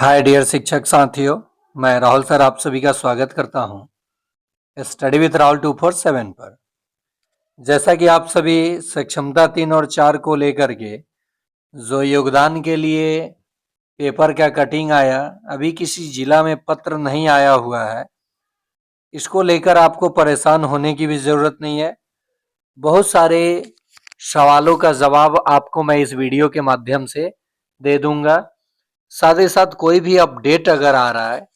Hi dear शिक्षक साथियों, मैं राहुल सर आप सभी का स्वागत करता हूं स्टडी विथ राहुल 247 पर। जैसा कि आप सभी सक्षमता 3 और 4 को लेकर के जो योगदान के लिए पेपर का कटिंग आया, अभी किसी जिला में पत्र नहीं आया हुआ है। इसको लेकर आपको परेशान होने की भी ज़रूरत नहीं है। बहुत सारे सवालों का जवाब आपको मैं इस वीडियो के माध्यम से दे दूंगा। साथ ही साथ कोई भी अपडेट अगर आ रहा है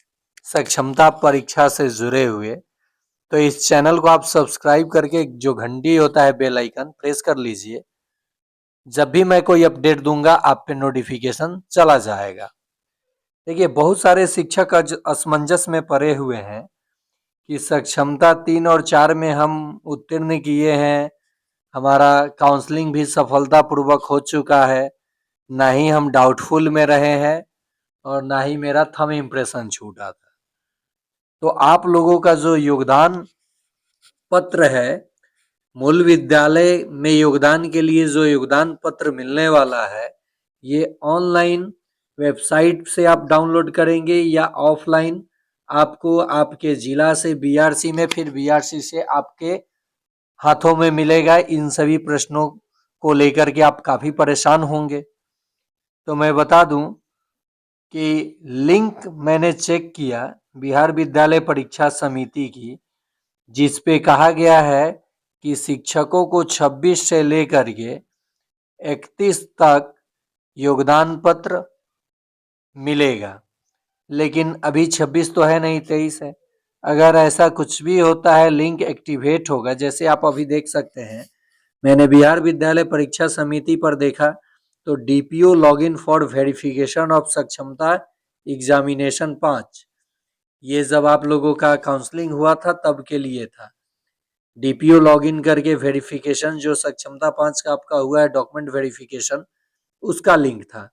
सक्षमता परीक्षा से जुड़े हुए, तो इस चैनल को आप सब्सक्राइब करके जो घंटी होता है बेल आइकन प्रेस कर लीजिए। जब भी मैं कोई अपडेट दूंगा आप पे नोटिफिकेशन चला जाएगा। देखिए, बहुत सारे शिक्षक असमंजस में पड़े हुए हैं कि सक्षमता 3 और 4 में हम उत्तीर्ण किए हैं, हमारा काउंसलिंग भी सफलतापूर्वक हो चुका है, ना ही हम डाउटफुल में रहे हैं और ना ही मेरा थंब इम्प्रेशन छूटा था। तो आप लोगों का जो योगदान पत्र है, मूल विद्यालय में योगदान के लिए जो योगदान पत्र मिलने वाला है, ये ऑनलाइन वेबसाइट से आप डाउनलोड करेंगे या ऑफलाइन आपको आपके जिला से बीआरसी में, फिर बीआरसी से आपके हाथों में मिलेगा। इन सभी प्रश्नों को लेकर के आप काफ़ी परेशान होंगे। तो मैं बता दूं कि लिंक मैंने चेक किया बिहार विद्यालय परीक्षा समिति की, जिस पे कहा गया है कि शिक्षकों को 26 से लेकर के 31 तक योगदान पत्र मिलेगा। लेकिन अभी 26 तो है नहीं, 23 है। अगर ऐसा कुछ भी होता है, लिंक एक्टिवेट होगा। जैसे आप अभी देख सकते हैं, मैंने बिहार विद्यालय परीक्षा समिति पर देखा तो DPO login for verification of सक्षमता एग्जामिनेशन 5, ये जब आप लोगों का काउंसलिंग हुआ था तब के लिए था। डीपीओ लॉगिन करके वेरिफिकेशन जो सक्षमता 5 का आपका हुआ है डॉक्यूमेंट वेरिफिकेशन, उसका लिंक था।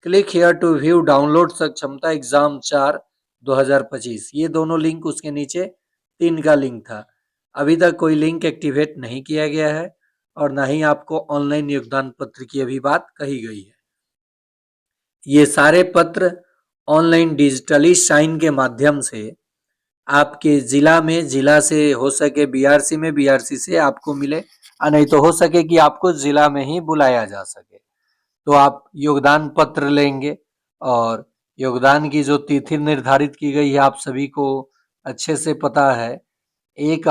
Click here to view download सक्षमता एग्जाम 4 2025, ये दोनों लिंक उसके नीचे 3 का लिंक था। अभी तक कोई लिंक एक्टिवेट नहीं किया गया है और ना ही आपको ऑनलाइन योगदान पत्र की अभी बात कही गई है। ये सारे पत्र ऑनलाइन डिजिटली साइन के माध्यम से आपके जिला में, जिला से हो सके बीआरसी में, बीआरसी से आपको मिले, और नहीं तो हो सके कि आपको जिला में ही बुलाया जा सके। तो आप योगदान पत्र लेंगे और योगदान की जो तिथि निर्धारित की गई है आप सभी को अच्छे से पता है। 1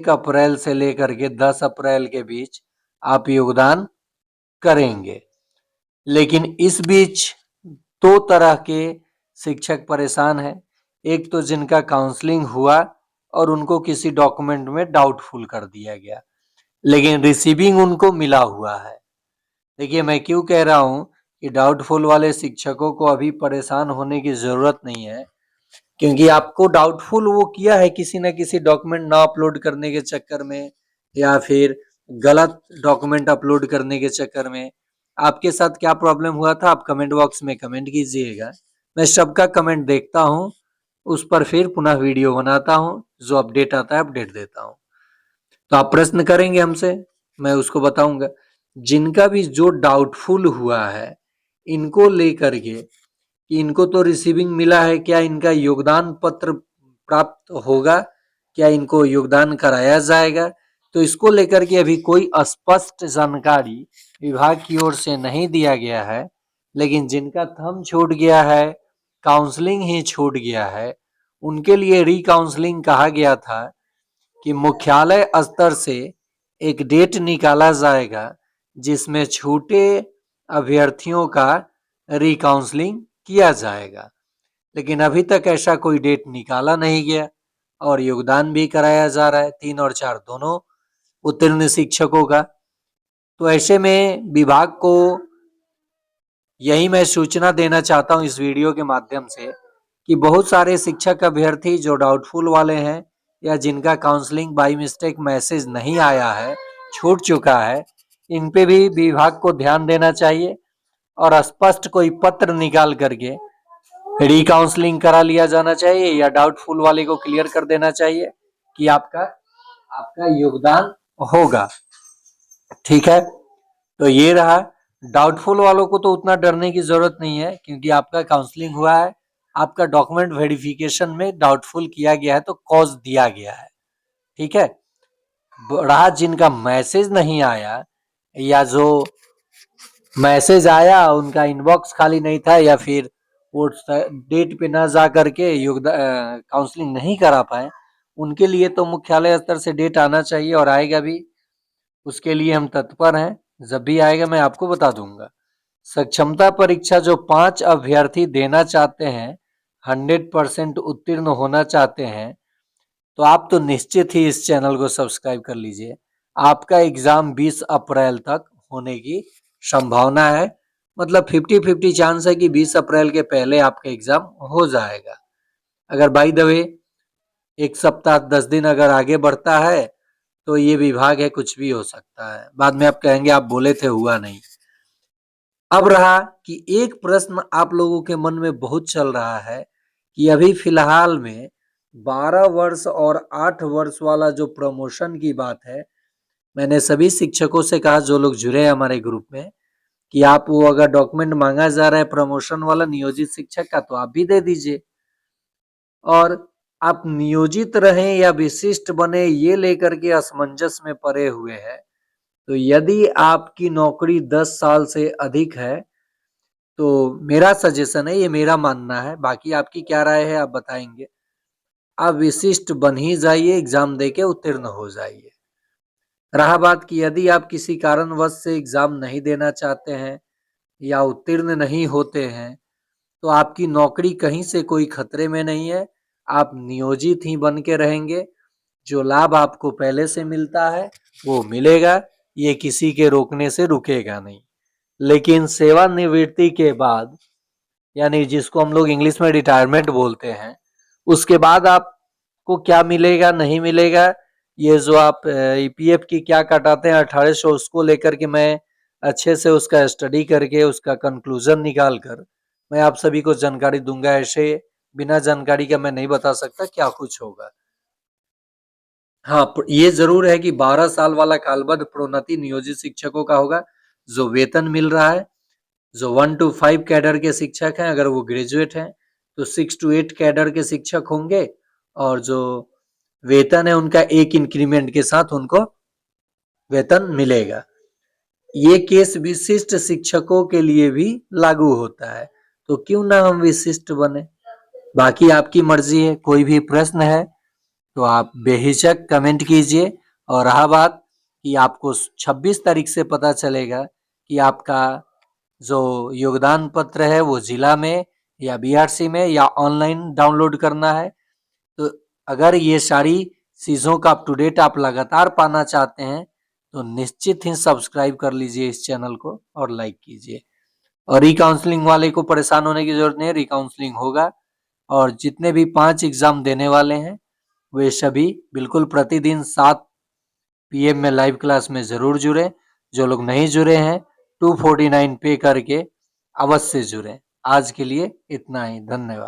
अप्रैल से लेकर के 10 अप्रैल के बीच आप योगदान करेंगे। लेकिन इस बीच 2 तरह के शिक्षक परेशान हैं। एक तो जिनका काउंसलिंग हुआ और उनको किसी डॉक्यूमेंट में डाउटफुल कर दिया गया, लेकिन रिसीविंग उनको मिला हुआ है। देखिए, मैं क्यों कह रहा हूँ कि डाउटफुल वाले शिक्षकों को अभी परेशान होने की ज़रूरत नहीं है, क्योंकि आपको डाउटफुल वो किया है किसी न किसी डॉक्यूमेंट ना अपलोड करने के चक्कर में, या फिर गलत डॉक्यूमेंट अपलोड करने के चक्कर में। आपके साथ क्या प्रॉब्लम हुआ था आप कमेंट बॉक्स में कमेंट कीजिएगा। मैं सबका कमेंट देखता हूँ, उस पर फिर पुनः वीडियो बनाता हूँ, जो अपडेट आता है अपडेट देता हूँ। तो आप प्रश्न करेंगे हमसे, मैं उसको बताऊंगा। जिनका भी जो डाउटफुल हुआ है इनको लेकर के, इनको तो रिसीविंग मिला है, क्या इनका योगदान पत्र प्राप्त होगा, क्या इनको योगदान कराया जाएगा, तो इसको लेकर के अभी कोई स्पष्ट जानकारी विभाग की ओर से नहीं दिया गया है। लेकिन जिनका थंब छूट गया है, काउंसलिंग ही छूट गया है, उनके लिए रीकाउंसलिंग कहा गया था कि मुख्यालय स्तर से एक डेट निकाला जाएगा जिसमें छूटे अभ्यर्थियों का रीकाउंसलिंग किया जाएगा। लेकिन अभी तक ऐसा कोई डेट निकाला नहीं गया और योगदान भी कराया जा रहा है 3 और 4 दोनों उत्तीर्ण शिक्षकों का। तो ऐसे में विभाग को यही मैं सूचना देना चाहता हूं इस वीडियो के माध्यम से कि बहुत सारे शिक्षक अभ्यर्थी जो डाउटफुल वाले हैं या जिनका काउंसलिंग बाय मिस्टेक मैसेज नहीं आया है, छूट चुका है, इन पे भी विभाग को ध्यान देना चाहिए और स्पष्ट कोई पत्र निकाल करके रीकाउंसलिंग करा लिया जाना चाहिए या डाउटफुल वाले को क्लियर कर देना चाहिए कि आपका आपका योगदान होगा। ठीक है, तो ये रहा। डाउटफुल वालों को तो उतना डरने की जरूरत नहीं है, क्योंकि आपका काउंसलिंग हुआ है, आपका डॉक्यूमेंट वेरिफिकेशन में डाउटफुल किया गया है तो कॉज दिया गया है, ठीक है। रहा जिनका मैसेज नहीं आया, या जो मैसेज आया उनका इनबॉक्स खाली नहीं था, या फिर वो डेट पे ना जा करके योगदान काउंसलिंग नहीं करा पाए, उनके लिए तो मुख्यालय स्तर से डेट आना चाहिए और आएगा भी। उसके लिए हम तत्पर हैं, जब भी आएगा मैं आपको बता दूंगा। सक्षमता परीक्षा जो 5 अभ्यर्थी देना चाहते हैं, 100% उत्तीर्ण होना चाहते हैं, तो आप तो निश्चित ही इस चैनल को सब्सक्राइब कर लीजिए। आपका एग्जाम 20 अप्रैल तक होने की संभावना है, मतलब 50-50 चांस है कि 20 अप्रैल के पहले आपका एग्जाम हो जाएगा। अगर बाय द वे 1 सप्ताह 10 दिन अगर आगे बढ़ता है तो ये विभाग है, कुछ भी हो सकता है, बाद में आप कहेंगे आप बोले थे हुआ नहीं। अब रहा कि एक प्रश्न आप लोगों के मन में बहुत चल रहा है कि अभी फिलहाल में 12 वर्ष और 8 वर्ष वाला जो प्रमोशन की बात है, मैंने सभी शिक्षकों से कहा जो लोग जुड़े हैं हमारे ग्रुप में, कि आप वो अगर डॉक्यूमेंट मांगा जा रहा है प्रमोशन वाला नियोजित शिक्षक का तो आप भी दे दीजिए, और आप नियोजित रहें या विशिष्ट बने ये लेकर के असमंजस में पड़े हुए हैं। तो यदि आपकी नौकरी 10 साल से अधिक है तो मेरा सजेशन है, ये मेरा मानना है, बाकी आपकी क्या राय है आप बताएंगे, आप विशिष्ट बन ही जाइए, एग्जाम देके उत्तीर्ण हो जाइए। रहा बात कि यदि आप किसी कारणवश से एग्जाम नहीं देना चाहते हैं या उत्तीर्ण नहीं होते हैं, तो आपकी नौकरी कहीं से कोई खतरे में नहीं है, आप नियोजित ही बन के रहेंगे। जो लाभ आपको पहले से मिलता है वो मिलेगा, ये किसी के रोकने से रुकेगा नहीं। लेकिन सेवानिवृत्ति के बाद, यानी जिसको हम लोग इंग्लिश में रिटायरमेंट बोलते हैं, उसके बाद आपको क्या मिलेगा नहीं मिलेगा, ये जो आप ईपीएफ की क्या कटाते हैं 1800, उसको लेकर के मैं अच्छे से उसका स्टडी करके उसका कंक्लूजन निकाल कर मैं आप सभी को जानकारी दूंगा। ऐसे बिना जानकारी का मैं नहीं बता सकता क्या कुछ होगा। हाँ, ये जरूर है कि 12 साल वाला कालबद्ध प्रोन्नति नियोजित शिक्षकों का होगा, जो वेतन मिल रहा है। जो 1 to 5 कैडर के शिक्षक हैं, अगर वो ग्रेजुएट हैं तो 6 to 8 कैडर के शिक्षक होंगे, और जो वेतन है उनका एक इंक्रीमेंट के साथ उनको वेतन मिलेगा। ये केस विशिष्ट शिक्षकों के लिए भी लागू होता है, तो क्यों ना हम विशिष्ट बने। बाकी आपकी मर्जी है, कोई भी प्रश्न है तो आप बेहिचक कमेंट कीजिए। और रहा बात कि आपको 26 तारीख से पता चलेगा कि आपका जो योगदान पत्र है वो जिला में या बीआरसी में या ऑनलाइन डाउनलोड करना है। तो अगर ये सारी चीज़ों का अप टू डेट आप लगातार पाना चाहते हैं तो निश्चित ही सब्सक्राइब कर लीजिए इस चैनल को और लाइक कीजिए। और रीकाउंसलिंग वाले को परेशान होने की जरूरत नहीं है, रीकाउंसलिंग होगा। और जितने भी 5 एग्जाम देने वाले हैं वे सभी बिल्कुल प्रतिदिन 7 पीएम में लाइव क्लास में जरूर जुड़े। जो लोग नहीं जुड़े हैं 249 पे करके अवश्य जुड़े। आज के लिए इतना ही, धन्यवाद।